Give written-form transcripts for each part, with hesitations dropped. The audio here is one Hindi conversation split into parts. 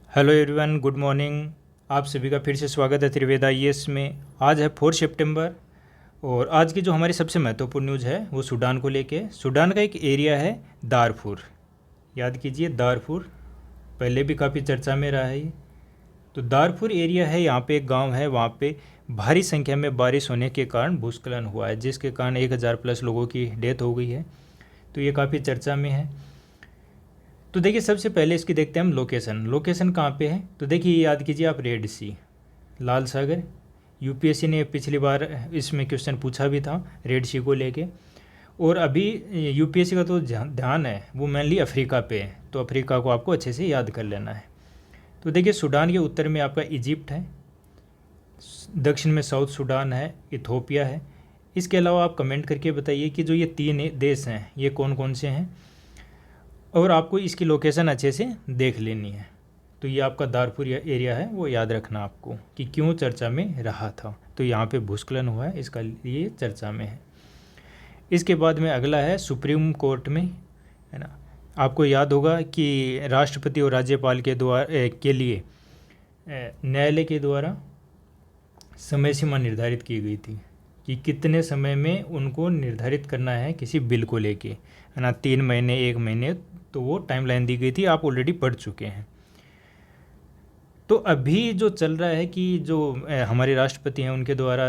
Hello everyone, good morning. आप सभी का फिर से स्वागत है त्रिवेद आईएएस में। आज है 4 सितंबर और आज की जो हमारी सबसे महत्वपूर्ण न्यूज़ है वो सूडान को लेके। सूडान का एक एरिया है दारफुर। याद कीजिए, दारफुर पहले भी काफ़ी चर्चा में रहा है ये। तो दारफुर एरिया है, यहाँ पे एक गांव है, वहाँ पे भारी संख्या में बारिश होने के कारण भूस्खलन हुआ है, जिसके कारण 1000 प्लस लोगों की डेथ हो गई है। तो ये काफ़ी चर्चा में है। तो देखिए, सबसे पहले इसकी देखते हैं हम लोकेशन कहाँ पे है। तो देखिए, याद कीजिए आप, रेड सी, लाल सागर। यूपीएससी ने पिछली बार इसमें क्वेश्चन पूछा भी था रेड सी को लेके। और अभी यूपीएससी का तो ध्यान है वो मेनली अफ्रीका पे है, तो अफ्रीका को आपको अच्छे से याद कर लेना है। तो देखिए, सूडान के उत्तर में आपका इजिप्ट है, दक्षिण में साउथ सूडान है, इथोपिया है। इसके अलावा आप कमेंट करके बताइए कि जो ये 3 देश हैं ये कौन कौन से हैं, और आपको इसकी लोकेशन अच्छे से देख लेनी है। तो ये आपका दारफुर एरिया है, वो याद रखना आपको कि क्यों चर्चा में रहा था। तो यहाँ पे भूस्खलन हुआ है, इसका लिए चर्चा में है। इसके बाद में अगला है सुप्रीम कोर्ट में, है ना। आपको याद होगा कि राष्ट्रपति और राज्यपाल के द्वारा के लिए न्यायालय के द्वारा समय सीमा निर्धारित की गई थी कि कितने समय में उनको निर्धारित करना है किसी बिल को लेके, है ना। 3 महीने, 1 महीने, तो वो टाइमलाइन दी गई थी, आप ऑलरेडी पढ़ चुके हैं। तो अभी जो चल रहा है कि जो हमारे राष्ट्रपति हैं उनके द्वारा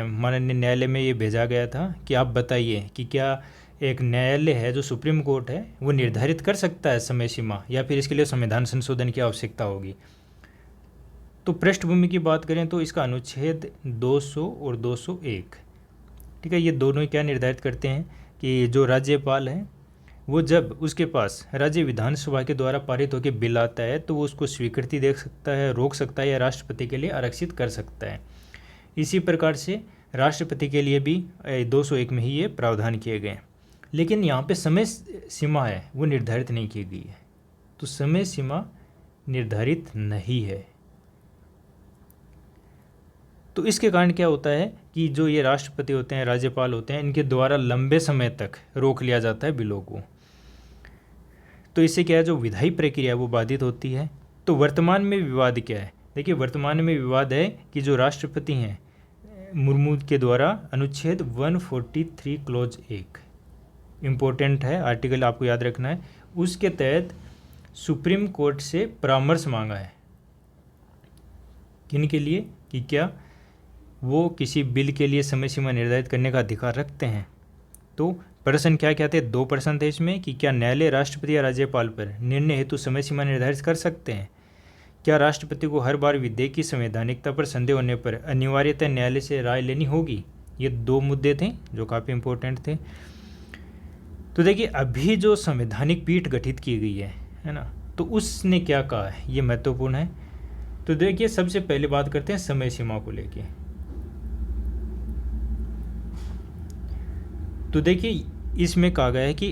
माननीय न्यायालय में ये भेजा गया था कि आप बताइए कि क्या एक न्यायालय है जो सुप्रीम कोर्ट है वो निर्धारित कर सकता है समय सीमा, या फिर इसके लिए संविधान संशोधन की आवश्यकता होगी। तो पृष्ठभूमि की बात करें तो इसका अनुच्छेद 200 और 201, ठीक है, ये दोनों ही क्या निर्धारित करते हैं कि जो राज्यपाल है वो जब उसके पास राज्य विधानसभा के द्वारा पारित होकर बिल आता है तो वो उसको स्वीकृति दे सकता है, रोक सकता है, या राष्ट्रपति के लिए आरक्षित कर सकता है। इसी प्रकार से राष्ट्रपति के लिए भी 201 में ही ये प्रावधान किए गए हैं। लेकिन यहाँ पे समय सीमा है वो निर्धारित नहीं की गई है। तो समय सीमा निर्धारित नहीं है। तो इसके कारण क्या होता है कि जो ये राष्ट्रपति होते हैं, राज्यपाल होते हैं, इनके द्वारा लंबे समय तक रोक लिया जाता है बिलों को। तो इससे क्या है, जो विधायी प्रक्रिया है वो बाधित होती है। तो वर्तमान में विवाद क्या है? देखिए, वर्तमान में विवाद है कि जो राष्ट्रपति हैं मुर्मू के द्वारा अनुच्छेद 143 क्लॉज 1 इम्पोर्टेंट है, आर्टिकल आपको याद रखना है। उसके तहत सुप्रीम कोर्ट से परामर्श मांगा है। किन के लिए? कि क्या वो किसी बिल के लिए समय सीमा निर्धारित करने का अधिकार रखते हैं। तो प्रश्न क्या कहते हैं, 2 प्रश्न थे इसमें कि क्या न्यायालय राष्ट्रपति या राज्यपाल पर निर्णय हेतु समय सीमा निर्धारित कर सकते हैं। क्या राष्ट्रपति को हर बार विधेयक की संवैधानिकता पर संदेह होने पर अनिवार्यतः न्यायालय से राय लेनी होगी। ये 2 मुद्दे थे जो काफ़ी इंपॉर्टेंट थे। तो देखिए, अभी जो संवैधानिक पीठ गठित की गई है ना, तो उसने क्या कहा है, ये महत्वपूर्ण है। तो देखिए, सबसे पहले बात करते हैं समय सीमा को लेके। तो देखिए, इसमें कहा गया है कि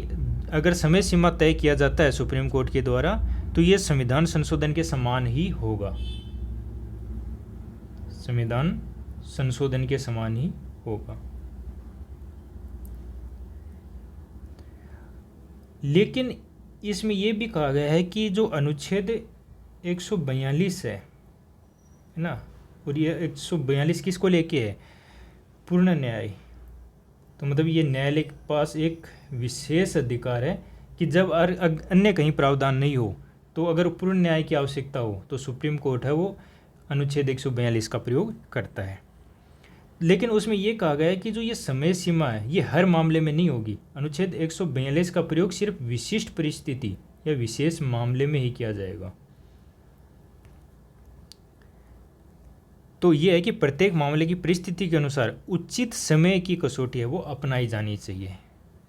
अगर समय सीमा तय किया जाता है सुप्रीम कोर्ट के द्वारा तो ये संविधान संशोधन के समान ही होगा। संविधान संशोधन के समान ही होगा। लेकिन इसमें यह भी कहा गया है कि जो अनुच्छेद 142 है ना, और ये 142 किसको लेके है? पूर्ण न्याय। तो मतलब ये न्यायालय के पास एक विशेष अधिकार है कि जब अन्य कहीं प्रावधान नहीं हो, तो अगर पूर्ण न्याय की आवश्यकता हो तो सुप्रीम कोर्ट है वो अनुच्छेद 142 का प्रयोग करता है। लेकिन उसमें ये कहा गया है कि जो ये समय सीमा है ये हर मामले में नहीं होगी। अनुच्छेद 142 का प्रयोग सिर्फ विशिष्ट परिस्थिति या विशेष मामले में ही किया जाएगा। तो ये है कि प्रत्येक मामले की परिस्थिति के अनुसार उचित समय की कसौटी है वो अपनाई जानी चाहिए।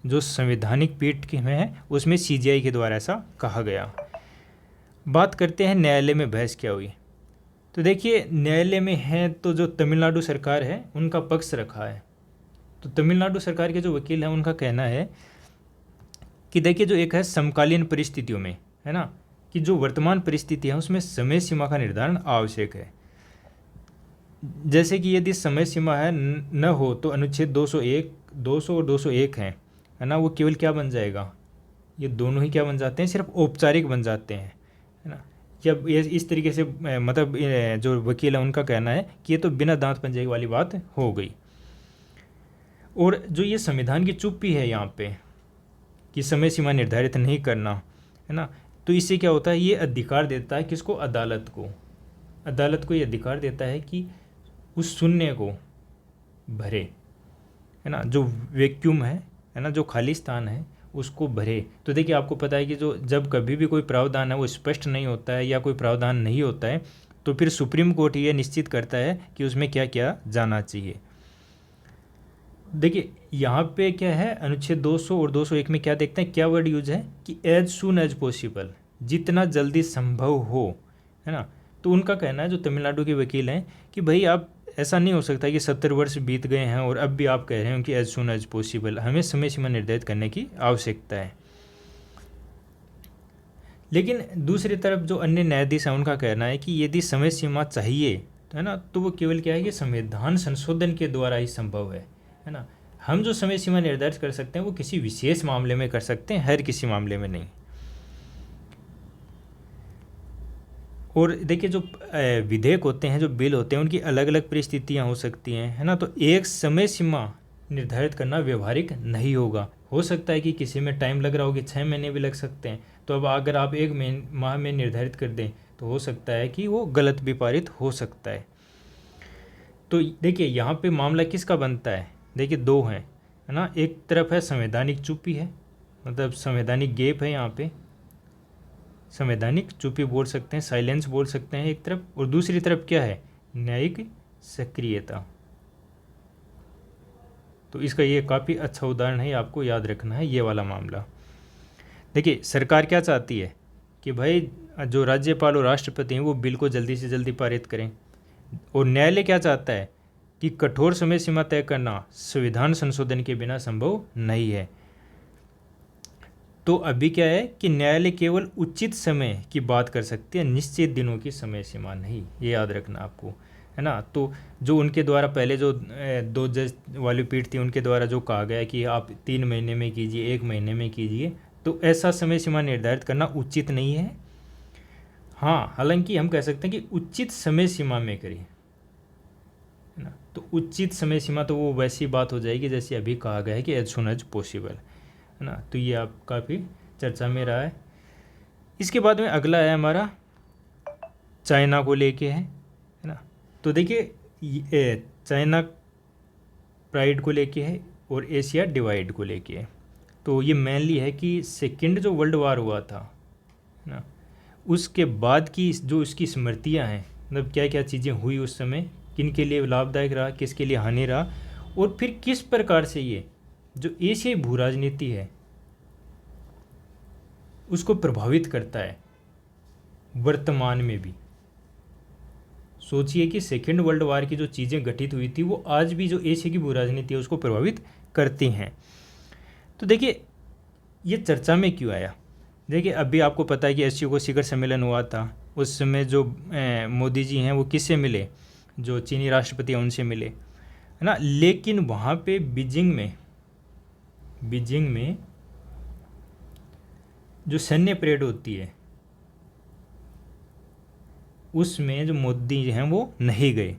जो संवैधानिक पीठ में है उसमें सीजीआई के द्वारा ऐसा कहा गया। बात करते हैं न्यायालय में बहस क्या हुई। तो देखिए, न्यायालय में है तो जो तमिलनाडु सरकार है उनका पक्ष रखा है। तो तमिलनाडु सरकार के जो वकील हैं उनका कहना है कि देखिए, जो एक है समकालीन परिस्थितियों में, है ना, कि जो वर्तमान परिस्थिति है उसमें समय सीमा का निर्धारण आवश्यक है। जैसे कि यदि समय सीमा है न हो तो अनुच्छेद 201, 200 और 201 है ना, वो केवल क्या बन जाएगा, ये दोनों ही क्या बन जाते हैं, सिर्फ औपचारिक बन जाते हैं, है ना। जब ये इस तरीके से मतलब जो वकील है उनका कहना है कि ये तो बिना दांत पंजे वाली बात हो गई। और जो ये संविधान की चुप्पी है यहाँ पे कि समय सीमा निर्धारित नहीं करना, है ना, तो इससे क्या होता है, ये अधिकार देता है किसको, अदालत को। अदालत को ये अधिकार देता है कि उस शून्य को भरे, है ना, जो वैक्यूम है ना, जो खाली स्थान है उसको भरे। तो देखिए आपको पता है कि जो जब कभी भी कोई प्रावधान है वो स्पष्ट नहीं होता है या कोई प्रावधान नहीं होता है तो फिर सुप्रीम कोर्ट ये निश्चित करता है कि उसमें क्या क्या जाना चाहिए। देखिए यहाँ पे क्या है, अनुच्छेद 200 और 201 में क्या देखते हैं, क्या वर्ड यूज है कि एज सून एज पॉसिबल, जितना जल्दी संभव हो, है ना। तो उनका कहना है, जो तमिलनाडु के वकील हैं, कि भाई आप ऐसा नहीं हो सकता कि 70 वर्ष बीत गए हैं और अब भी आप कह रहे हो कि एज सून एज पॉसिबल, हमें समय सीमा निर्धारित करने की आवश्यकता है। लेकिन दूसरी तरफ जो अन्य न्यायाधीश हैं उनका कहना है कि यदि समय सीमा चाहिए, है ना, तो वो केवल क्या है कि संविधान संशोधन के द्वारा ही संभव है ना। हम जो समय सीमा निर्धारित कर सकते हैं वो किसी विशेष मामले में कर सकते हैं, हर किसी मामले में नहीं। और देखिए जो विधेयक होते हैं, जो बिल होते हैं, उनकी अलग अलग परिस्थितियां हो सकती हैं, है ना। तो एक समय सीमा निर्धारित करना व्यवहारिक नहीं होगा। हो सकता है कि किसी में टाइम लग रहा हो कि 6 महीने भी लग सकते हैं, तो अब अगर आप 1 माह में निर्धारित कर दें तो हो सकता है कि वो गलत भी पारित हो सकता है। तो देखिए यहाँ पे मामला किसका बनता है, देखिए दो हैं, है ना। एक तरफ है संवैधानिक चुप्पी है, मतलब संवैधानिक गैप है, यहाँ पे संवैधानिक चुप्पी बोल सकते हैं, साइलेंस बोल सकते हैं एक तरफ, और दूसरी तरफ क्या है, न्यायिक सक्रियता। तो इसका ये काफ़ी अच्छा उदाहरण है, आपको याद रखना है ये वाला मामला। देखिए सरकार क्या चाहती है कि भाई जो राज्यपाल और राष्ट्रपति हैं वो बिल को जल्दी से जल्दी पारित करें, और न्यायालय क्या चाहता है कि कठोर समय सीमा तय करना संविधान संशोधन के बिना संभव नहीं है। तो अभी क्या है कि न्यायालय केवल उचित समय की बात कर सकती है, निश्चित दिनों की समय सीमा नहीं, ये याद रखना आपको, है ना। तो जो उनके द्वारा पहले जो 2 जज वाली पीठ थी उनके द्वारा जो कहा गया कि आप 3 महीने में कीजिए, 1 महीने में कीजिए, तो ऐसा समय सीमा निर्धारित करना उचित नहीं है। हाँ, हालांकि हम कह सकते हैं कि उचित समय सीमा में करिए, है ना। तो उचित समय सीमा तो वो वैसी बात हो जाएगी जैसे अभी कहा गया है कि एज सून एज पॉसिबल, है ना। तो ये आप काफ़ी चर्चा में रहा है। इसके बाद में अगला है हमारा चाइना को लेके है ना। तो देखिए चाइना प्राइड को लेके है और एशिया डिवाइड को लेके है। तो ये मेनली है कि सेकेंड जो वर्ल्ड वार हुआ था ना, उसके बाद की जो उसकी स्मृतियाँ हैं, मतलब क्या क्या चीज़ें हुई उस समय, किन के लिए लाभदायक रहा, किसके लिए हानि रहा, और फिर किस प्रकार से ये जो एशियाई भू राजनीति है उसको प्रभावित करता है वर्तमान में भी। सोचिए कि सेकेंड वर्ल्ड वार की जो चीज़ें घटित हुई थी वो आज भी जो एशिया की भू राजनीति है उसको प्रभावित करती हैं। तो देखिए ये चर्चा में क्यों आया, देखिए अभी आपको पता है कि एससीओ को शिखर सम्मेलन हुआ था, उस समय जो मोदी जी हैं वो किससे मिले, जो चीनी राष्ट्रपति हैं उनसे मिले, है ना। लेकिन वहाँ पे बीजिंग में जो सैन्य परेड होती है उसमें जो मोदी हैं वो नहीं गए।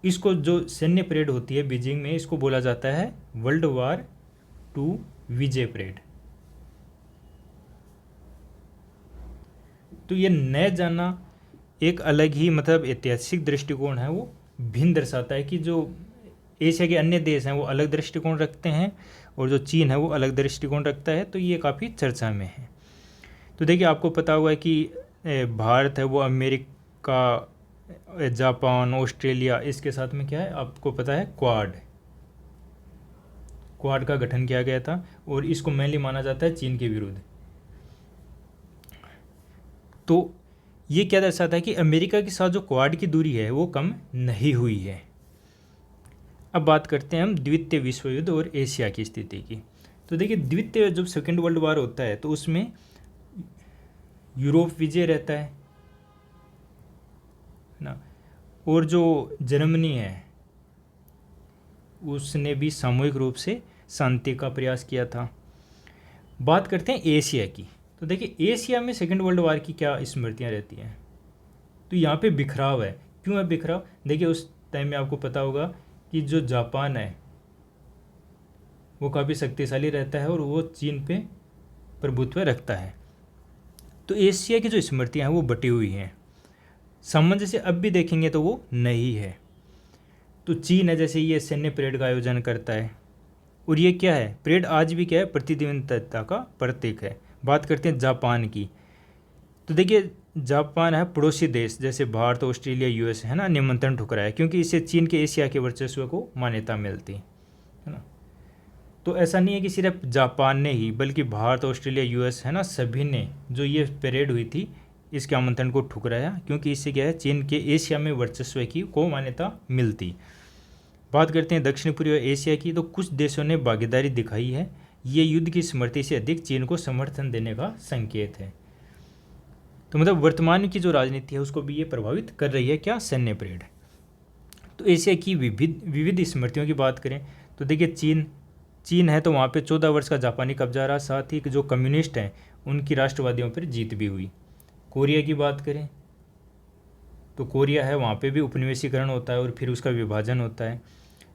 इसको जो सैन्य परेड होती है बीजिंग में, इसको बोला जाता है वर्ल्ड वार 2 विजय परेड। तो ये न जाना एक अलग ही मतलब ऐतिहासिक दृष्टिकोण है, वो भिन्न दर्शाता है कि जो एशिया के अन्य देश हैं वो अलग दृष्टिकोण रखते हैं और जो चीन है वो अलग दृष्टिकोण रखता है। तो ये काफ़ी चर्चा में है। तो देखिए आपको पता हुआ है कि भारत है वो अमेरिका, जापान, ऑस्ट्रेलिया, इसके साथ में क्या है आपको पता है, क्वाड का गठन किया गया था और इसको मेनली माना जाता है चीन के विरुद्ध। तो ये क्या दर्शाता है कि अमेरिका के साथ जो क्वाड की दूरी है वो कम नहीं हुई है। अब बात करते हैं हम द्वितीय विश्व युद्ध और एशिया की स्थिति की। तो देखिए द्वितीय जब सेकेंड वर्ल्ड वार होता है तो उसमें यूरोप विजय रहता है ना, और जो जर्मनी है उसने भी सामूहिक रूप से शांति का प्रयास किया था। बात करते हैं एशिया की। तो देखिए एशिया में सेकेंड वर्ल्ड वार की क्या स्मृतियाँ रहती हैं, तो यहाँ पे बिखराव है। क्यों है बिखराव? देखिए उस टाइम में आपको पता होगा कि जो जापान है वो काफ़ी शक्तिशाली रहता है और वो चीन पे प्रभुत्व रखता है। तो एशिया की जो स्मृतियाँ हैं वो बटी हुई हैं। सामंजस्य अब भी देखेंगे तो वो नहीं है। तो चीन है जैसे ये सैन्य परेड का आयोजन करता है, और ये क्या है, परेड आज भी क्या है, प्रतिद्वंद्विता का प्रतीक है। बात करते हैं जापान की, तो देखिए जापान है पड़ोसी देश जैसे भारत, ऑस्ट्रेलिया, यूएस है ना, निमंत्रण ठुकराया क्योंकि इससे चीन के एशिया के वर्चस्व को मान्यता मिलती है ना। तो ऐसा नहीं है कि सिर्फ जापान ने ही, बल्कि भारत, ऑस्ट्रेलिया, यूएस है ना, सभी ने जो ये परेड हुई थी इसके आमंत्रण को ठुकराया, क्योंकि इससे क्या है, चीन के एशिया में वर्चस्व की को मान्यता मिलती। बात करते हैं दक्षिण पूर्व एशिया की, तो कुछ देशों ने भागीदारी दिखाई है। ये युद्ध की स्मृति से अधिक चीन को समर्थन देने का संकेत है। तो मतलब वर्तमान की जो राजनीति है उसको भी ये प्रभावित कर रही है, क्या, सैन्य परेड। तो एशिया की विविध स्मृतियों की बात करें तो देखिए चीन है तो वहाँ पे 14 वर्ष का जापानी कब्जा रहा, साथ ही जो कम्युनिस्ट हैं उनकी राष्ट्रवादियों पर जीत भी हुई। कोरिया की बात करें तो कोरिया है, वहाँ पे भी उपनिवेशीकरण होता है और फिर उसका विभाजन होता है।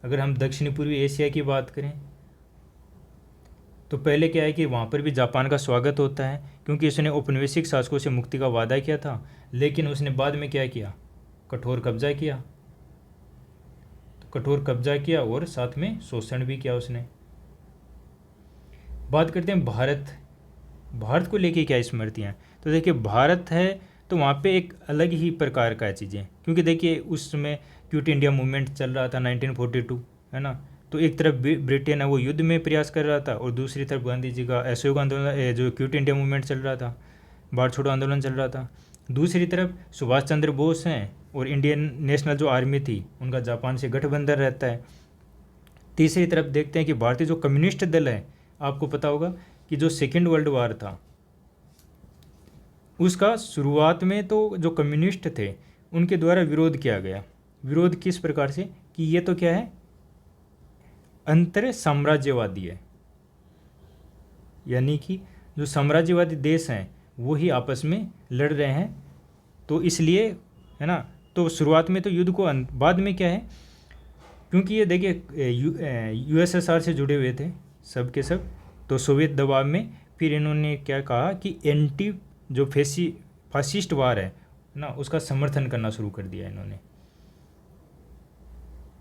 अगर हम दक्षिण पूर्वी एशिया की बात करें तो पहले क्या है कि वहाँ पर भी जापान का स्वागत होता है, क्योंकि उसने औपनिवेशिक शासकों से मुक्ति का वादा किया था, लेकिन उसने बाद में क्या किया, कठोर कब्जा किया। तो कठोर कब्जा किया और साथ में शोषण भी किया उसने। बात करते हैं भारत को लेके क्या स्मृतियाँ। तो देखिए भारत है तो वहाँ पे एक अलग ही प्रकार का चीज़ें, क्योंकि देखिए उस समय क्विट इंडिया मूवमेंट चल रहा था 1942, है ना। तो एक तरफ ब्रिटेन है वो युद्ध में प्रयास कर रहा था, और दूसरी तरफ गांधी जी का असहयोग आंदोलन, जो क्विट इंडिया मूवमेंट चल रहा था, भारत छोड़ो आंदोलन चल रहा था। दूसरी तरफ सुभाष चंद्र बोस हैं और इंडियन नेशनल जो आर्मी थी उनका जापान से गठबंधन रहता है। तीसरी तरफ देखते हैं कि भारतीय जो कम्युनिस्ट दल है, आपको पता होगा कि जो सेकेंड वर्ल्ड वार था उसका शुरुआत में तो जो कम्युनिस्ट थे उनके द्वारा विरोध किया गया। विरोध किस प्रकार से कि ये तो क्या है, अंतर साम्राज्यवादी है, यानी कि जो साम्राज्यवादी देश हैं वो ही आपस में लड़ रहे हैं, तो इसलिए, है ना। तो शुरुआत में तो युद्ध को, बाद में क्या है, क्योंकि ये देखिए यूएसएसआर से जुड़े हुए थे सब के सब, तो सोवियत दबाव में फिर इन्होंने क्या कहा कि एंटी जो फासिस्ट वार है ना उसका समर्थन करना शुरू कर दिया इन्होंने,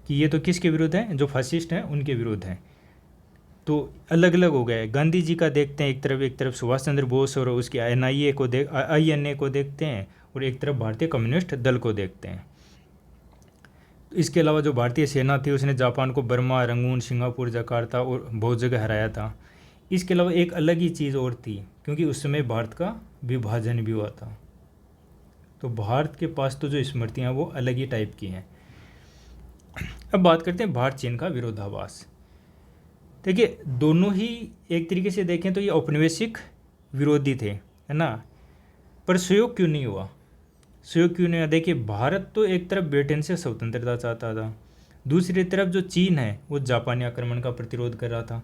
कि ये तो किसके विरुद्ध है, जो फासिस्ट हैं उनके विरुद्ध हैं। तो अलग अलग हो गए। गांधी जी का देखते हैं एक तरफ सुभाष चंद्र बोस और उसकी INA को देखते हैं, और एक तरफ भारतीय कम्युनिस्ट दल को देखते हैं। इसके अलावा जो भारतीय सेना थी उसने जापान को बर्मा, रंगून, सिंगापुर, जकार्ता और बहुत जगह हराया था। इसके अलावा एक अलग ही चीज़ और थी, क्योंकि उस समय भारत का विभाजन भी हुआ था। तो भारत के पास तो जो स्मृतियाँ वो अलग ही टाइप की हैं। अब बात करते हैं भारत चीन का विरोधाभास। देखिए दोनों ही एक तरीके से देखें तो ये औपनिवेशिक विरोधी थे, है ना, पर सहयोग क्यों नहीं हुआ, सहयोग क्यों नहीं हुआ? देखिए भारत तो एक तरफ ब्रिटेन से स्वतंत्रता चाहता था, दूसरी तरफ जो चीन है वो जापानी आक्रमण का प्रतिरोध कर रहा था।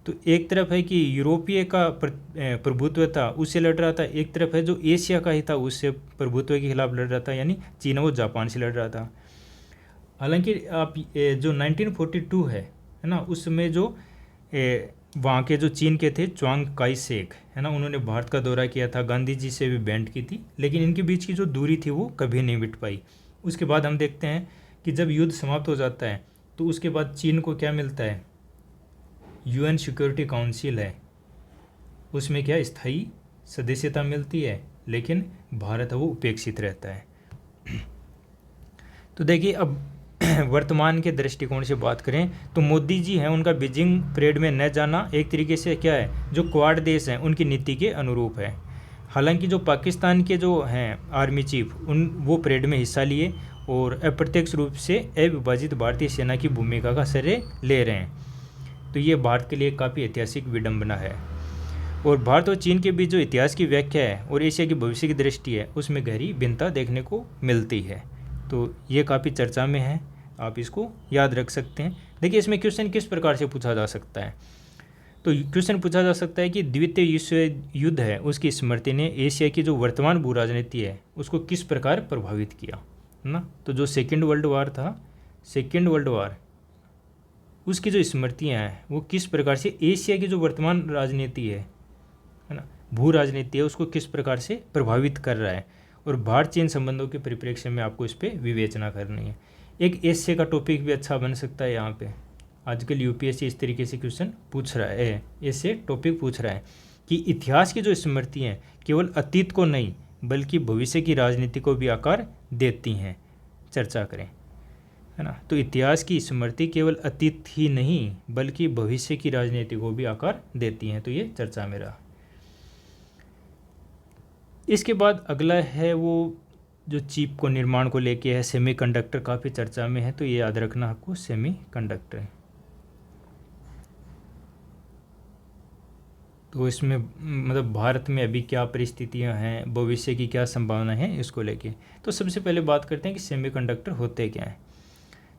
तो एक तरफ है कि यूरोपीय का प्रभुत्व था उससे लड़ रहा था, एक तरफ है जो एशिया का ही था उससे प्रभुत्व के खिलाफ लड़ रहा था, यानी चीन वो जापान से लड़ रहा था। हालांकि आप जो 1942 है ना, उसमें जो वहाँ के जो चीन के थे च्वांग काई शेक, है ना, उन्होंने भारत का दौरा किया था, गांधी जी से भी भेंट की थी, लेकिन इनके बीच की जो दूरी थी वो कभी नहीं मिट पाई। उसके बाद हम देखते हैं कि जब युद्ध समाप्त हो जाता है तो उसके बाद चीन को क्या मिलता है, UN सिक्योरिटी काउंसिल है, उसमें क्या स्थायी सदस्यता मिलती है, लेकिन भारत वो उपेक्षित रहता है। तो देखिए अब वर्तमान के दृष्टिकोण से बात करें तो मोदी जी हैं उनका बीजिंग परेड में न जाना एक तरीके से क्या है, जो क्वाड देश हैं उनकी नीति के अनुरूप है। हालांकि जो पाकिस्तान के जो हैं आर्मी चीफ वो परेड में हिस्सा लिए और अप्रत्यक्ष रूप से अविभाजित भारतीय सेना की भूमिका का श्रेय ले रहे हैं। तो ये भारत के लिए काफ़ी ऐतिहासिक विडंबना है। और भारत और चीन के बीच जो इतिहास की व्याख्या है और एशिया की भविष्य की दृष्टि है उसमें गहरी भिन्नता देखने को मिलती है। तो ये काफ़ी चर्चा में है, आप इसको याद रख सकते हैं। देखिए इसमें क्वेश्चन किस प्रकार से पूछा जा सकता है, तो क्वेश्चन पूछा जा सकता है कि द्वितीय विश्व युद्ध है उसकी स्मृति ने एशिया की जो वर्तमान भू राजनीति है उसको किस प्रकार प्रभावित किया, है ना। तो जो सेकेंड वर्ल्ड वार था, सेकेंड वर्ल्ड वार, उसकी जो स्मृतियाँ हैं वो किस प्रकार से एशिया की जो वर्तमान राजनीति है ना, भू राजनीति है, उसको किस प्रकार से प्रभावित कर रहा है। और भारत चीन संबंधों के परिप्रेक्ष्य में आपको इस पर विवेचना करनी है। एक एशिया का टॉपिक भी अच्छा बन सकता है यहाँ पे। आजकल यूपीएससी इस तरीके से क्वेश्चन पूछ रहा है, ऐसे टॉपिक पूछ रहा है कि इतिहास की जो स्मृति हैं केवल अतीत को नहीं बल्कि भविष्य की राजनीति को भी आकार देती हैं, चर्चा करें, है ना। तो इतिहास की स्मृति केवल अतीत ही नहीं बल्कि भविष्य की राजनीति को भी आकार देती हैं। तो ये चर्चा में रहा। इसके बाद अगला है वो जो चिप को निर्माण को लेके है, सेमीकंडक्टर काफ़ी चर्चा में है, तो ये याद रखना आपको, सेमीकंडक्टर। तो इसमें मतलब भारत में अभी क्या परिस्थितियां हैं, भविष्य की क्या संभावना है, इसको लेके। तो सबसे पहले बात करते हैं कि सेमीकंडक्टर होते क्या हैं।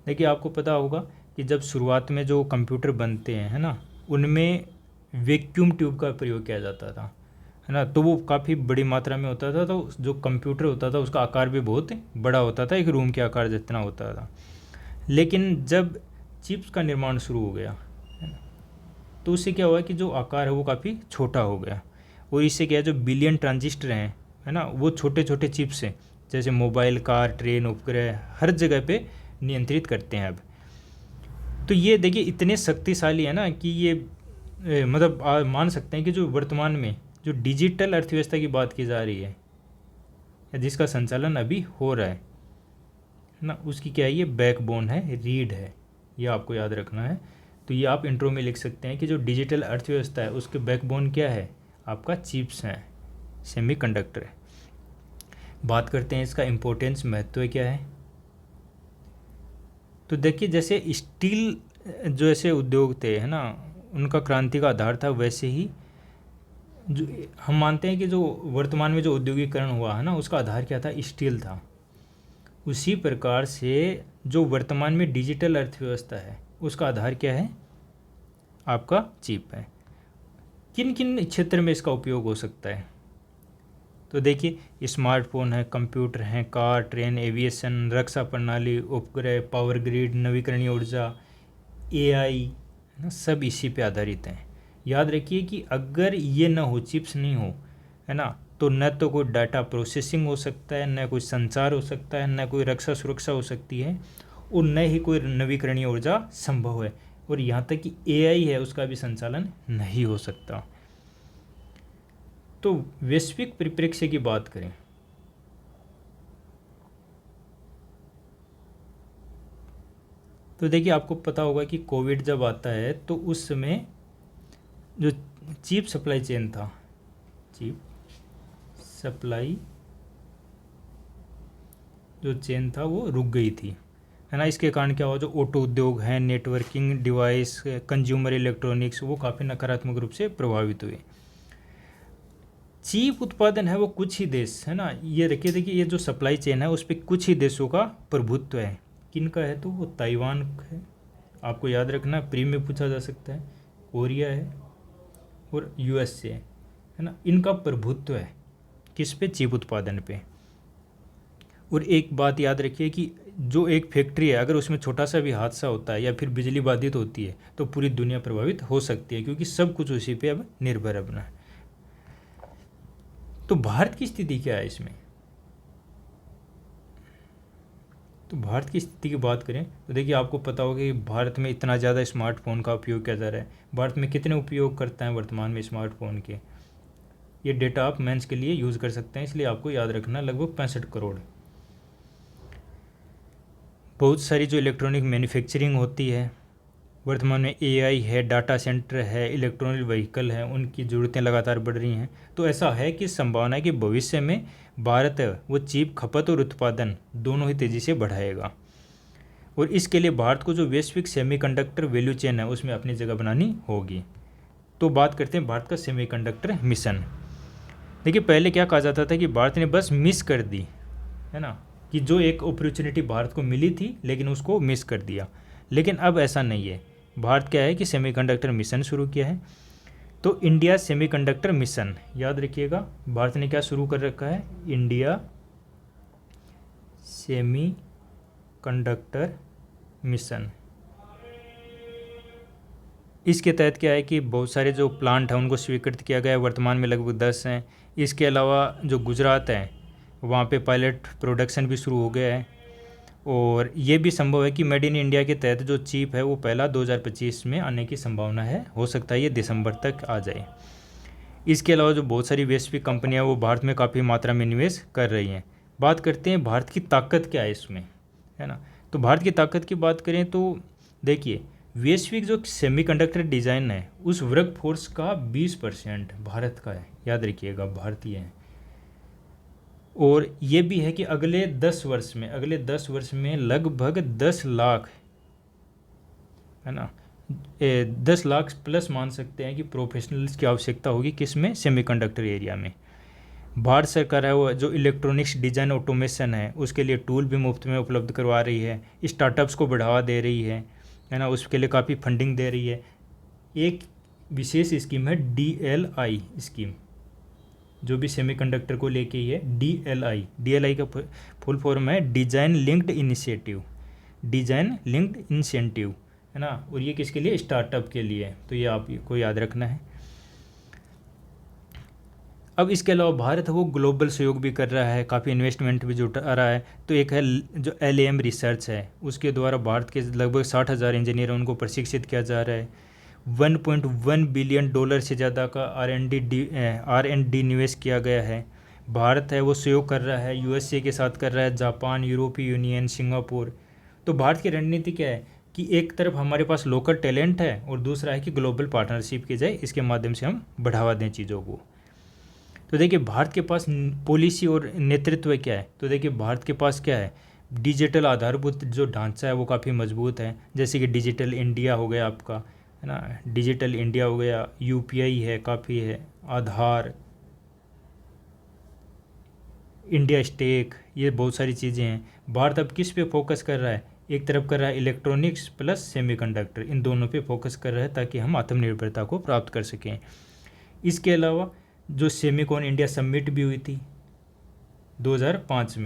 देखिए आपको पता होगा कि जब शुरुआत में जो कंप्यूटर बनते हैं, है ना, उनमें वैक्यूम ट्यूब का प्रयोग किया जाता था, है ना। तो वो काफ़ी बड़ी मात्रा में होता था, तो जो कंप्यूटर होता था उसका आकार भी बहुत बड़ा होता था, एक रूम के आकार जितना होता था। लेकिन जब चिप्स का निर्माण शुरू हो गया, तो उससे क्या हुआ कि जो आकार है वो काफ़ी छोटा हो गया। और इससे क्या है, जो बिलियन ट्रांजिस्टर हैं, है ना, वो छोटे छोटे चिप्स हैं, जैसे मोबाइल, कार, ट्रेन, उपग्रह, हर जगह पे नियंत्रित करते हैं अब। तो ये देखिए इतने शक्तिशाली है ना कि ये मतलब मान सकते हैं कि जो वर्तमान में जो डिजिटल अर्थव्यवस्था की बात की जा रही है या जिसका संचालन अभी हो रहा है ना, उसकी क्या है, ये बैकबोन है, रीढ़ है, ये आपको याद रखना है। तो ये आप इंट्रो में लिख सकते हैं कि जो डिजिटल अर्थव्यवस्था है उसके बैकबोन क्या है, आपका चिप्स हैं, सेमीकंडक्टर है। बात करते हैं इसका इम्पोर्टेंस, महत्व क्या है। तो देखिए जैसे स्टील जो ऐसे उद्योग थे, है ना, उनका क्रांति का आधार था, वैसे ही जो हम मानते हैं कि जो वर्तमान में जो औद्योगिकरण हुआ है ना, उसका आधार क्या था, स्टील था। उसी प्रकार से जो वर्तमान में डिजिटल अर्थव्यवस्था है उसका आधार क्या है, आपका चिप है। किन किन क्षेत्र में इसका उपयोग हो सकता है, तो देखिए स्मार्टफोन है, कंप्यूटर हैं, कार, ट्रेन, एविएशन, रक्षा प्रणाली, उपग्रह, पावर ग्रिड, नवीकरणीय ऊर्जा, एआई, ना, सब इसी पे आधारित हैं। याद रखिए कि अगर ये ना हो, चिप्स नहीं हो, है ना, तो न तो कोई डाटा प्रोसेसिंग हो सकता है, न कोई संचार हो सकता है, न कोई रक्षा सुरक्षा हो सकती है, और न ही कोई नवीकरणीय ऊर्जा संभव है। और यहाँ तक कि एआई है उसका भी संचालन नहीं हो सकता। तो वैश्विक परिप्रेक्ष्य की बात करें तो देखिए आपको पता होगा कि कोविड जब आता है तो उस समय जो चिप सप्लाई चेन था, चिप सप्लाई जो चेन था वो रुक गई थी, है ना। इसके कारण क्या हुआ, जो ऑटो उद्योग हैं, नेटवर्किंग डिवाइस, कंज्यूमर इलेक्ट्रॉनिक्स, वो काफ़ी नकारात्मक रूप से प्रभावित हुए। चिप उत्पादन है वो कुछ ही देश, है ना, ये रखिए, देखिए ये जो सप्लाई चेन है उस पर कुछ ही देशों का प्रभुत्व है। किन का है, तो वो ताइवान है, आपको याद रखना, प्री में पूछा जा सकता है, कोरिया है और यूएसए, है ना, इनका प्रभुत्व है किस पे, चिप उत्पादन पे। और एक बात याद रखिए कि जो एक फैक्ट्री है अगर उसमें छोटा सा भी हादसा होता है या फिर बिजली बाधित होती है तो पूरी दुनिया प्रभावित हो सकती है, क्योंकि सब कुछ उसी पे अब निर्भर अपना। तो भारत की स्थिति क्या है इसमें, तो भारत की स्थिति की बात करें तो देखिए आपको पता होगा कि भारत में इतना ज़्यादा स्मार्टफोन का उपयोग किया जा रहा है। भारत में कितने उपयोग करता है वर्तमान में स्मार्टफोन के, ये डेटा आप मेंस के लिए यूज़ कर सकते हैं, इसलिए आपको याद रखना लगभग 65 करोड़। बहुत सारी जो इलेक्ट्रॉनिक मैन्युफैक्चरिंग होती है वर्तमान में, एआई है, डाटा सेंटर है, इलेक्ट्रॉनिक व्हीकल है, उनकी ज़रूरतें लगातार बढ़ रही हैं। तो ऐसा है कि संभावना है कि भविष्य में भारत वो चिप खपत और उत्पादन दोनों ही तेज़ी से बढ़ाएगा। और इसके लिए भारत को जो वैश्विक सेमीकंडक्टर वैल्यू चेन है उसमें अपनी जगह बनानी होगी। तो बात करते हैं भारत का सेमीकंडक्टर मिशन। देखिए पहले क्या कहा जाता था कि भारत ने बस मिस कर दी, है ना, कि जो एक अपॉर्चुनिटी भारत को मिली थी लेकिन उसको मिस कर दिया। लेकिन अब ऐसा नहीं है, भारत क्या है कि सेमीकंडक्टर मिशन शुरू किया है। तो इंडिया सेमीकंडक्टर मिशन, याद रखिएगा भारत ने क्या शुरू कर रखा है, इंडिया सेमी कंडक्टर मिशन। इसके तहत क्या है कि बहुत सारे जो प्लांट हैं उनको स्वीकृत किया गया है, वर्तमान में लगभग 10 हैं। इसके अलावा जो गुजरात है वहाँ पे पायलट प्रोडक्शन भी शुरू हो गया है, और ये भी संभव है कि मेड इन इंडिया के तहत जो चिप है वो पहला 2025 में आने की संभावना है, हो सकता है ये दिसंबर तक आ जाए। इसके अलावा जो बहुत सारी वैश्विक कंपनियां वो भारत में काफ़ी मात्रा में निवेश कर रही हैं। बात करते हैं भारत की ताकत क्या है इसमें, है ना। तो भारत की ताकत की बात करें तो देखिए, वैश्विक जो सेमीकंडक्टर डिज़ाइन है उस वर्क फोर्स का 20% भारत का है, याद रखिएगा भारतीय है। और ये भी है कि अगले 10 वर्ष में लगभग 10 लाख, है ना, 10 लाख प्लस मान सकते हैं कि प्रोफेशनल्स की आवश्यकता होगी, किस में, सेमीकंडक्टर एरिया में। भारत सरकार है वो जो इलेक्ट्रॉनिक्स डिज़ाइन ऑटोमेशन है उसके लिए टूल भी मुफ्त में उपलब्ध करवा रही है, स्टार्टअप्स को बढ़ावा दे रही है ना, उसके लिए काफ़ी फंडिंग दे रही है। एक विशेष स्कीम है DLI स्कीम, जो भी सेमीकंडक्टर को लेके ही है। DLI का फुल फॉर्म है डिज़ाइन लिंक्ड इनिशिएटिव, है ना। और ये किसके लिए, स्टार्टअप के लिए है, तो ये आपको याद रखना है। अब इसके अलावा भारत वो ग्लोबल सहयोग भी कर रहा है, काफ़ी इन्वेस्टमेंट भी जुटा रहा है। तो एक है जो LAM रिसर्च है, उसके द्वारा भारत के लगभग 60,000 इंजीनियर उनको प्रशिक्षित किया जा रहा है। $1.1 बिलियन से ज़्यादा का R&D निवेश किया गया है। भारत है वो सहयोग कर रहा है, USA के साथ कर रहा है, जापान, यूरोपीय यूनियन, सिंगापुर। तो भारत की रणनीति क्या है कि एक तरफ हमारे पास लोकल टैलेंट है और दूसरा है कि ग्लोबल पार्टनरशिप की जाए, इसके माध्यम से हम बढ़ावा दें चीज़ों को। तो देखिए भारत के पास पॉलिसी और नेतृत्व क्या है, तो देखिए भारत के पास क्या है, डिजिटल आधारभूत जो ढांचा है वो काफ़ी मजबूत है, जैसे कि डिजिटल इंडिया हो गया आपका, है ना, डिजिटल इंडिया हो गया, UPI है, काफ़ी है, आधार, इंडिया स्टेक, ये बहुत सारी चीज़ें हैं। भारत अब किस पे फोकस कर रहा है, एक तरफ कर रहा है इलेक्ट्रॉनिक्स प्लस सेमीकंडक्टर, इन दोनों पे फोकस कर रहा है ताकि हम आत्मनिर्भरता को प्राप्त कर सकें। इसके अलावा जो सेमीकॉन इंडिया समिट भी हुई थी 2025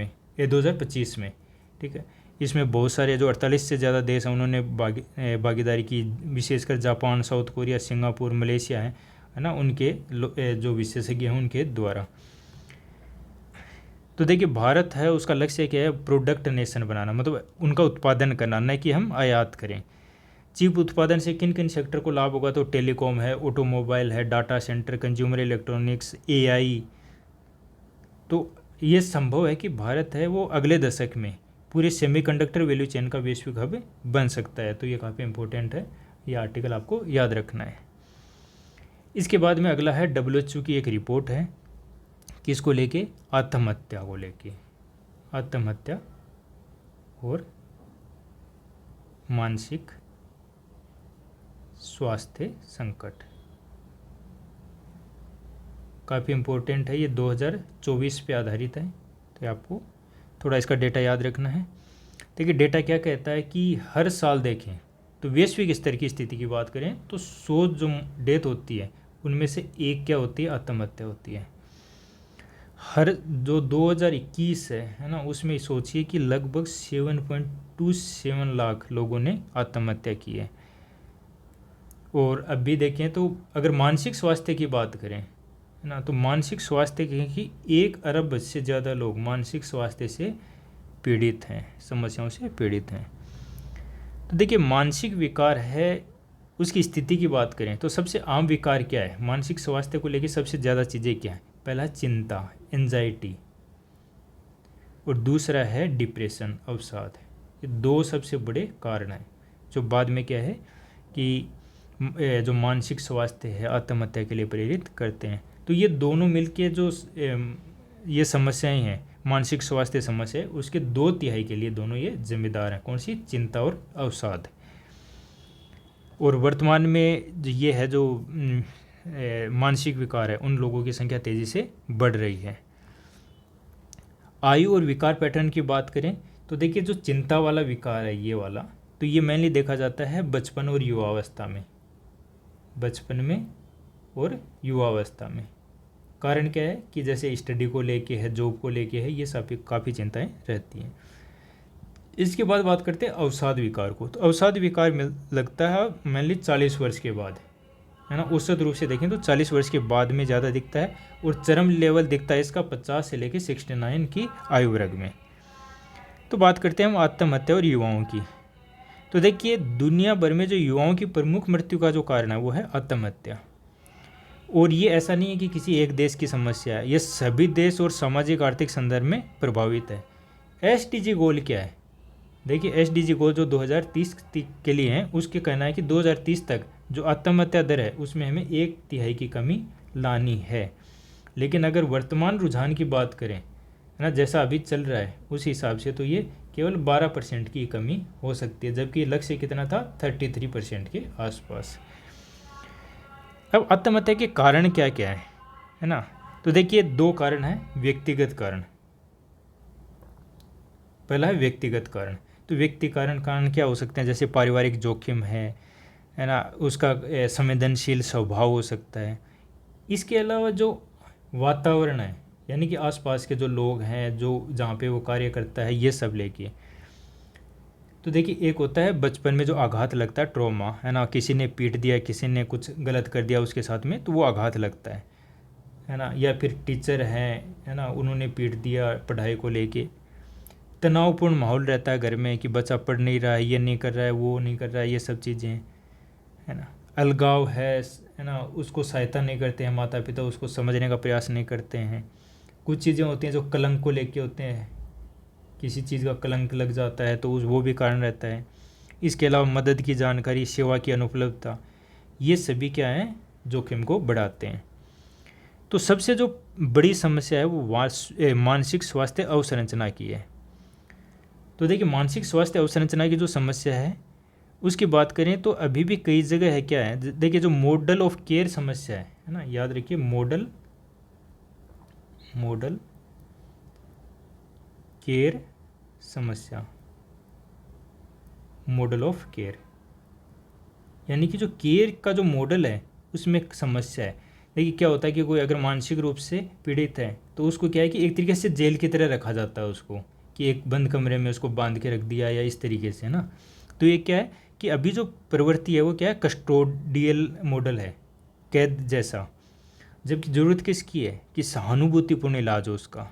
में, ठीक है, इसमें बहुत सारे जो 48 से ज़्यादा देश हैं उन्होंने भागीदारी की, विशेषकर Japan, south Korea, Singapore, Malaysia है ना, उनके जो विशेषज्ञ हैं उनके द्वारा। तो देखिए भारत है उसका लक्ष्य क्या है, प्रोडक्ट नेशन बनाना, मतलब उनका उत्पादन करना, न कि हम आयात करें। चिप उत्पादन से किन किन सेक्टर को लाभ होगा, तो टेलीकॉम है, ऑटोमोबाइल है, data centre, consumer electronics, AI। तो ये संभव है कि भारत है वो अगले दशक में पूरे सेमीकंडक्टर वैल्यू चेन का वैश्विक हब बन सकता है। तो ये काफ़ी इंपॉर्टेंट है, ये आर्टिकल आपको याद रखना है। इसके बाद में अगला है WHO की एक रिपोर्ट है, किसको लेके, आत्महत्या को लेके, आत्महत्या और मानसिक स्वास्थ्य संकट, काफ़ी इम्पोर्टेंट है। ये 2024 पे आधारित है, तो आपको थोड़ा इसका डेटा याद रखना है। देखिए डेटा क्या कहता है कि हर साल देखें तो वैश्विक स्तर की स्थिति की बात करें तो 100 जो डेथ होती है उनमें से एक क्या होती है, आत्महत्या होती है। हर जो 2021 है ना, उसमें सोचिए कि लगभग 7.27 लाख लोगों ने आत्महत्या की है। और अब भी देखें तो अगर मानसिक स्वास्थ्य की बात करें, है ना, तो मानसिक स्वास्थ्य की 1 अरब से ज़्यादा लोग मानसिक स्वास्थ्य से पीड़ित हैं, समस्याओं से पीड़ित हैं। तो देखिए मानसिक विकार है, उसकी स्थिति की बात करें तो सबसे आम विकार क्या है मानसिक स्वास्थ्य को लेकर, सबसे ज़्यादा चीज़ें क्या है, पहला चिंता, एंजाइटी, और दूसरा है डिप्रेशन, अवसाद। ये 2 सबसे बड़े कारण हैं जो बाद में क्या है कि जो मानसिक स्वास्थ्य है आत्महत्या के लिए प्रेरित करते हैं। तो ये दोनों मिलके जो ये समस्याएं हैं, मानसिक स्वास्थ्य समस्या है, उसके 2/3 के लिए दोनों ये जिम्मेदार हैं। कौन सी, चिंता और अवसाद। और वर्तमान में जो ये है जो मानसिक विकार है, उन लोगों की संख्या तेज़ी से बढ़ रही है। आयु और विकार पैटर्न की बात करें तो देखिए जो चिंता वाला विकार है ये वाला, तो ये मेनली देखा जाता है बचपन और युवावस्था में, बचपन में और युवावस्था में। कारण क्या है कि जैसे स्टडी को लेके है, जॉब को लेके है, ये सब काफ़ी चिंताएं रहती हैं। इसके बाद बात करते हैं अवसाद विकार को। तो अवसाद विकार लगता है मेनली 40 वर्ष के बाद, है ना। औसत रूप से देखें तो 40 वर्ष के बाद में ज़्यादा दिखता है, और चरम लेवल दिखता है इसका 50 से लेकर 69 की आयु वर्ग में। तो बात करते हैं हम आत्महत्या और युवाओं की। तो देखिए दुनिया भर में जो युवाओं की प्रमुख मृत्यु का जो कारण है वो है आत्महत्या। और ये ऐसा नहीं है कि किसी एक देश की समस्या है, ये सभी देश और सामाजिक आर्थिक संदर्भ में प्रभावित है। SDG गोल क्या है? देखिए SDG गोल जो 2030 के लिए हैं, उसके कहना है कि 2030 तक जो आत्महत्या दर है उसमें हमें 1/3 की कमी लानी है। लेकिन अगर वर्तमान रुझान की बात करें, है ना, जैसा अभी चल रहा है उस हिसाब से तो ये केवल 12% की कमी हो सकती है, जबकि लक्ष्य कितना था 33% के आसपास। अब आत्महत्या के कारण क्या क्या है ना। तो देखिए 2 कारण हैं व्यक्तिगत कारण। पहला है व्यक्तिगत कारण। तो व्यक्ति कारण क्या हो सकते हैं, जैसे पारिवारिक जोखिम है ना, उसका संवेदनशील स्वभाव हो सकता है। इसके अलावा जो वातावरण है, यानी कि आसपास के जो लोग हैं, जो जहाँ पे वो कार्य करता है, ये सब लेके। तो देखिए एक होता है बचपन में जो आघात लगता है, ट्रॉमा, है ना, किसी ने पीट दिया, किसी ने कुछ गलत कर दिया उसके साथ में, तो वो आघात लगता है ना। या फिर टीचर हैं, है ना, उन्होंने पीट दिया पढ़ाई को लेके। तनावपूर्ण माहौल रहता है घर में कि बच्चा पढ़ नहीं रहा है, ये नहीं कर रहा है, वो नहीं कर रहा है, ये सब चीज़ें, है ना। अलगाव है ना, उसको सहायता नहीं करते हैं माता पिता, उसको समझने का प्रयास नहीं करते हैं। कुछ चीज़ें होती हैं जो कलंक को लेके होते हैं, किसी चीज़ का कलंक लग जाता है तो वो भी कारण रहता है। इसके अलावा मदद की जानकारी, सेवा की अनुपलब्धता, ये सभी क्या है जोखिम को बढ़ाते हैं। तो सबसे जो बड़ी समस्या है वो मानसिक स्वास्थ्य अवसंरचना की है। तो देखिए मानसिक स्वास्थ्य अवसंरचना की जो समस्या है उसकी बात करें तो अभी भी कई जगह है क्या है, देखिए जो मॉडल ऑफ केयर समस्या है ना, याद रखिए मॉडल केयर समस्या, मॉडल ऑफ केयर, यानी कि जो केयर का जो मॉडल है उसमें एक समस्या है। देखिए क्या होता है कि कोई अगर मानसिक रूप से पीड़ित है तो उसको क्या है कि एक तरीके से जेल की तरह रखा जाता है उसको, कि एक बंद कमरे में उसको बांध के रख दिया या इस तरीके से ना। तो ये क्या है कि अभी जो प्रवृत्ति है वो क्या है, कस्टोडियल मॉडल है, कैद जैसा। जबकि ज़रूरत किसकी है कि सहानुभूतिपूर्ण इलाज हो उसका।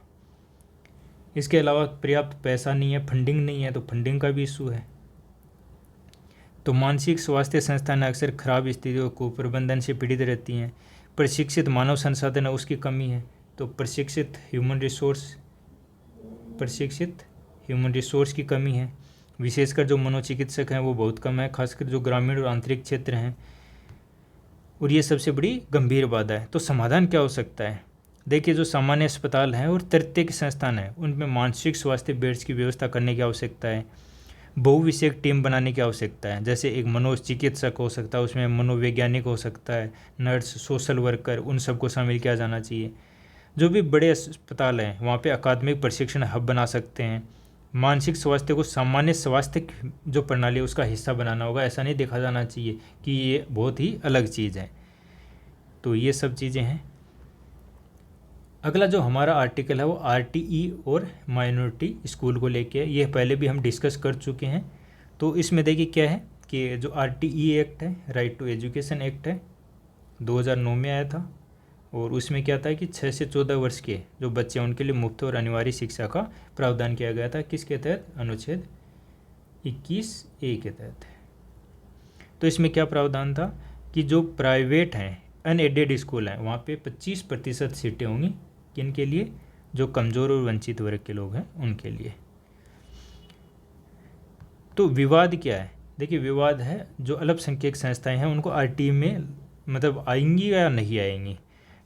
इसके अलावा पर्याप्त पैसा नहीं है, फंडिंग नहीं है, तो फंडिंग का भी इशू है। तो मानसिक स्वास्थ्य संस्थान अक्सर खराब स्थितियों को प्रबंधन से पीड़ित रहती हैं। प्रशिक्षित मानव संसाधन है उसकी कमी है, तो प्रशिक्षित ह्यूमन रिसोर्स की कमी है। विशेषकर जो मनोचिकित्सक हैं वो बहुत कम है, खासकर जो ग्रामीण और आंतरिक क्षेत्र हैं, और ये सबसे बड़ी गंभीर बाधा है। तो समाधान क्या हो सकता है? देखिए जो सामान्य अस्पताल हैं और तृतीयक संस्थान हैं उनमें मानसिक स्वास्थ्य बेड्स की व्यवस्था करने की आवश्यकता है। बहुविषयक टीम बनाने की आवश्यकता है, जैसे एक मनोचिकित्सक हो सकता है, उसमें मनोवैज्ञानिक हो सकता है, नर्स, सोशल वर्कर, उन सबको शामिल किया जाना चाहिए। जो भी बड़े अस्पताल हैं वहाँ पे अकादमिक प्रशिक्षण हब बना सकते हैं। मानसिक स्वास्थ्य को सामान्य स्वास्थ्य जो प्रणाली है उसका हिस्सा बनाना होगा, ऐसा नहीं देखा जाना चाहिए कि ये बहुत ही अलग चीज़ है। तो ये सब चीज़ें हैं। अगला जो हमारा आर्टिकल है वो RTE और माइनॉरिटी स्कूल को लेके है। ये पहले भी हम डिस्कस कर चुके हैं। तो इसमें देखिए क्या है कि जो RTE एक्ट है, राइट टू एजुकेशन एक्ट है, 2009 में आया था। और उसमें क्या था कि 6 से 14 वर्ष के जो बच्चे हैं उनके लिए मुफ्त और अनिवार्य शिक्षा का प्रावधान किया गया था। किसके तहत? अनुच्छेद 21A के तहत। तो इसमें क्या प्रावधान था कि जो प्राइवेट हैं, अनएडेड स्कूल हैं, वहाँ पे 25% सीटें होंगी। किनके लिए? जो कमज़ोर और वंचित वर्ग के लोग हैं उनके लिए। तो विवाद क्या है? देखिए विवाद है जो अल्पसंख्यक संस्थाएं हैं उनको RTE में मतलब आएंगी या नहीं आएंगी।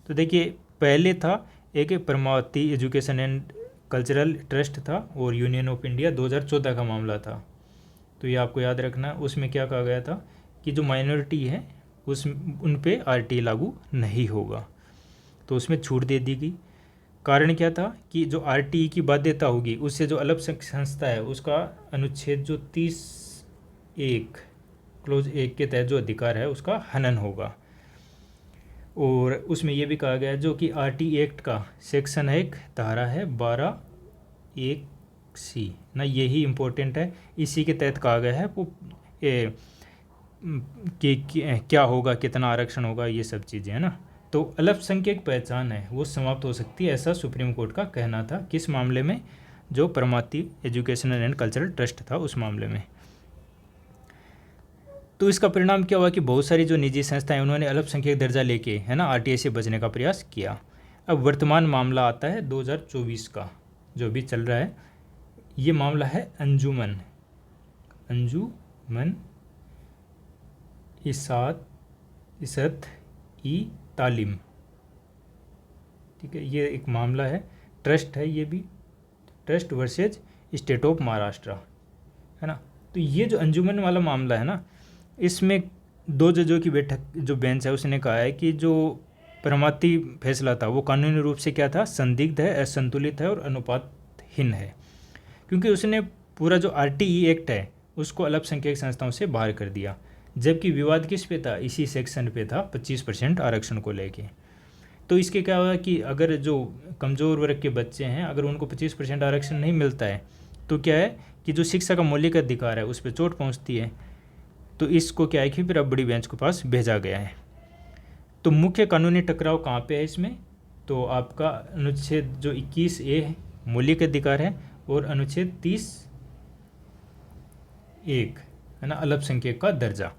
तो देखिए पहले था एक परमावती एजुकेशन एंड कल्चरल ट्रस्ट था और यूनियन ऑफ इंडिया 2014 का मामला था। तो ये आपको याद रखना। उसमें क्या कहा गया था कि जो माइनॉरिटी है उन पे RTE लागू नहीं होगा, तो उसमें छूट दे दी गई। कारण क्या था कि जो RTE की बाध्यता होगी उससे जो अल्पसंख्यक संस्था है उसका अनुच्छेद जो 30(1) क्लोज 1 के तहत जो अधिकार है उसका हनन होगा। और उसमें ये भी कहा गया है जो कि आरटी एक्ट का सेक्शन 1 धारा है 12(1)(c) ना, यही इम्पोर्टेंट है। इसी के तहत कहा गया है वो कि क्या होगा, कितना आरक्षण होगा, ये सब चीज़ें है ना। तो अल्पसंख्यक पहचान है वो समाप्त हो सकती है, ऐसा सुप्रीम कोर्ट का कहना था। किस मामले में? जो परमाती एजुकेशनल एंड कल्चरल ट्रस्ट था उस मामले में। तो इसका परिणाम क्या हुआ कि बहुत सारी जो निजी संस्थाएं उन्होंने अल्पसंख्यक दर्जा लेके है ना आरटीआई से बचने का प्रयास किया। अब वर्तमान मामला आता है 2024 का जो भी चल रहा है। ये मामला है अंजुमन इसात ई तालीम, ठीक है। ये एक मामला है, ट्रस्ट है, ये भी trust versus state of Maharashtra, है ना। तो ये जो अंजुमन वाला मामला है ना, इसमें 2 जजों की बैठक जो बेंच है उसने कहा है कि जो परमाती फैसला था वो कानूनी रूप से क्या था, संदिग्ध है, असंतुलित है और अनुपातहीन है, क्योंकि उसने पूरा जो आरटीई एक्ट है उसको अल्पसंख्यक संस्थाओं से बाहर कर दिया। जबकि विवाद किस पे था? इसी सेक्शन पे था, 25% आरक्षण को लेके। तो इसके क्या हुआ कि अगर जो कमज़ोर वर्ग के बच्चे हैं अगर उनको 25% आरक्षण नहीं मिलता है तो क्या है कि जो शिक्षा का मौलिक अधिकार है उस पर चोट पहुंचती है। तो इसको क्या है कि फिर अब बड़ी बेंच के पास भेजा गया है। तो मुख्य कानूनी टकराव कहाँ पे है इसमें? तो आपका अनुच्छेद जो 21A मौलिक अधिकार है और अनुच्छेद 30(1) है ना अल्पसंख्यक का दर्जा।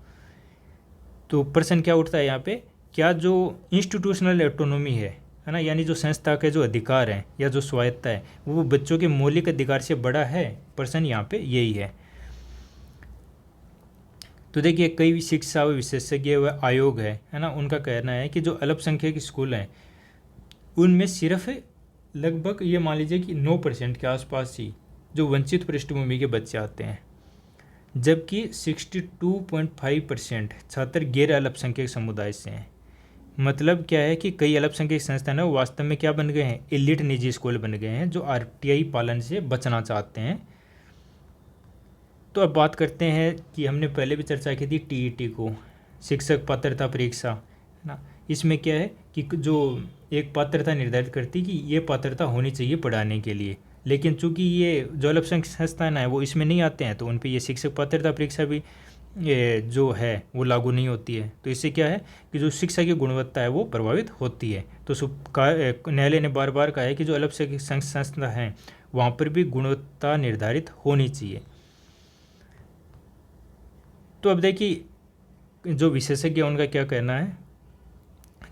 तो प्रश्न क्या उठता है यहाँ पे, क्या जो इंस्टीट्यूशनल ऑटोनॉमी है ना, यानी जो संस्था के जो अधिकार हैं या जो स्वायत्ता है वो बच्चों के मौलिक अधिकार से बड़ा है? प्रश्न यहाँ पे यही है। तो देखिए कई शिक्षा विशेषज्ञ व आयोग है ना, उनका कहना है कि जो अल्पसंख्यक स्कूल हैं उनमें सिर्फ लगभग ये मान लीजिए कि 9% के आसपास ही जो वंचित पृष्ठभूमि के बच्चे आते हैं, जबकि 62.5% छात्र गैर अल्पसंख्यक समुदाय से हैं। मतलब क्या है कि कई अल्पसंख्यक संस्थान वो वास्तव में क्या बन गए हैं, एलिट निजी स्कूल बन गए हैं जो आरटीआई पालन से बचना चाहते हैं। तो अब बात करते हैं कि हमने पहले भी चर्चा की थी टीईटी को, शिक्षक पात्रता परीक्षा, है ना। इसमें क्या है कि जो एक पात्रता निर्धारित करती कि ये पात्रता होनी चाहिए पढ़ाने के लिए, लेकिन चूंकि ये जो अल्पसंख्यक संस्थान है वो इसमें नहीं आते हैं तो उन पे ये शिक्षक पात्रता परीक्षा भी जो है वो लागू नहीं होती है। तो इससे क्या है कि जो शिक्षा की गुणवत्ता है वो प्रभावित होती है। तो न्यायालय ने बार बार कहा है कि जो अल्पसंख्यक संस्था हैं वहाँ पर भी गुणवत्ता निर्धारित होनी चाहिए। तो अब देखिए जो विशेषज्ञ उनका क्या कहना है।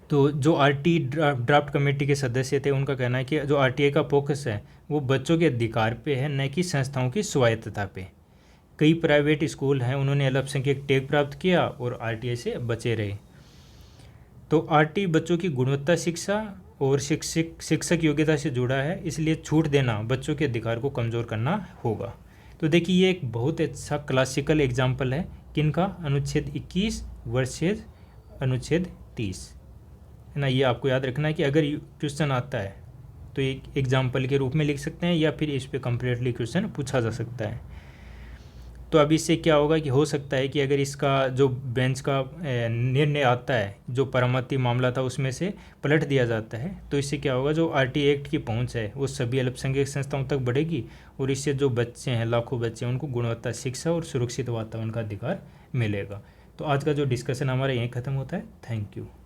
तो जो आरटी ड्राफ्ट कमेटी के सदस्य थे उनका कहना है कि जो आरटीआई का फोकस है वो बच्चों के अधिकार पे है, न कि संस्थाओं की स्वायत्तता पे। कई प्राइवेट स्कूल हैं उन्होंने अल्पसंख्यक टैग प्राप्त किया और आरटीआई से बचे रहे। तो आरटीआई बच्चों की गुणवत्ता शिक्षा और शिक्षक योग्यता से जुड़ा है, इसलिए छूट देना बच्चों के अधिकार को कमज़ोर करना होगा। तो देखिए ये एक बहुत अच्छा क्लासिकल एग्जाम्पल है किनका, अनुच्छेद 21 वर्सेज अनुच्छेद 30, है ना। ये आपको याद रखना है कि अगर क्वेश्चन आता है तो एक एग्जाम्पल के रूप में लिख सकते हैं या फिर इस पे कम्प्लीटली क्वेश्चन पूछा जा सकता है। तो अब इससे क्या होगा कि हो सकता है कि अगर इसका जो बेंच का निर्णय आता है जो परमति मामला था उसमें से पलट दिया जाता है तो इससे क्या होगा, जो आरटीआई एक्ट की पहुंच है वो सभी अल्पसंख्यक संस्थाओं तक बढ़ेगी और इससे जो बच्चे हैं लाखों बच्चे हैं उनको गुणवत्ता शिक्षा और सुरक्षित वातावरण का अधिकार मिलेगा। तो आज का जो डिस्कशन हमारा यहीं ख़त्म होता है। Thank you.